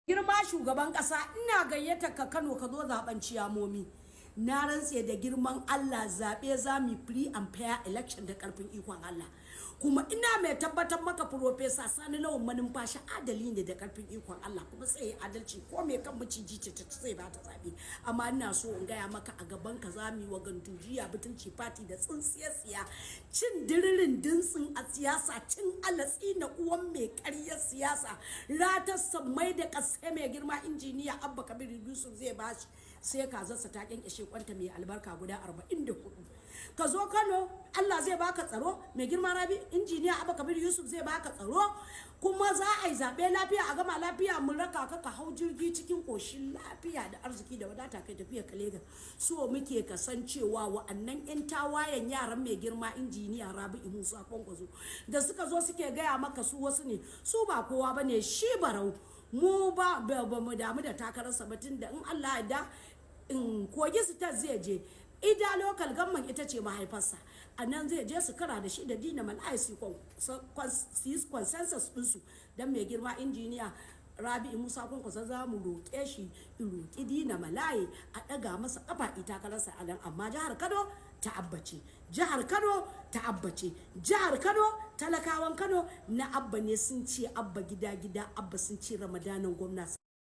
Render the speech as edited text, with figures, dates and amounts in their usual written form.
Girma shugaban kasa ina gayyata ka Kano ka zo zaben ciyamomi. Na rantse da girman Allah zabe za mu free and fair election da karfin ikon Allah. Kuma ina mai tabbatar maka Professor Sani Lawan Manumfashi adali ne da karfin ikon Allah kuma sai adalci ko me kan miciji ce ta sai ba ta zabe. Amma ina so in gaya maka a gaban ka za mu yi wa gandujiya butunci party da tsintsiyar tsiya cin diririn dinsin a siyasa cin alatsi na uwan mai ƙaryar siyasa ratar mai da kasai mai girma injiniya Abba Kabir Yusuf zai bashi sai kazarsa ta kyankyashe kwanta mai albarka guda 44 ka zo Kano Allah zai baka tsaro mai girma Rabi injiniya Abba Kabir Yusuf zai baka tsaro kuma za a yi zabe lafiya a gama lafiya mun raka ka hau jirgi cikin koshin lafiya da arziki da wadata kai tafiya ka Lagos so muke kasancewa wa'annan yan tawayen yaran mai girma injiniya Rabi Musa Kwankwaso da suka zo suke gaya maka su wasu ne su ba kowa bane shi barau mu ba mu damu da takararsa ba tunda in Allah ya da in kogi su ta zai je ida local government ita ce mahaifarsa a nan zai je su kara da shi da dina mal'ai su consensus ɗinsu don mai girma injiniya Rabi Musa Kwankwaso za mu roƙe shi roƙi dina malaye a ɗaga masa ƙafa ita kararsa a nan amma jihar Kano ta abbace jihar Kano ta abbace jihar Kano talakawan Kano na abba ne sun ce abba gida abba sun ce ramadanin gwamna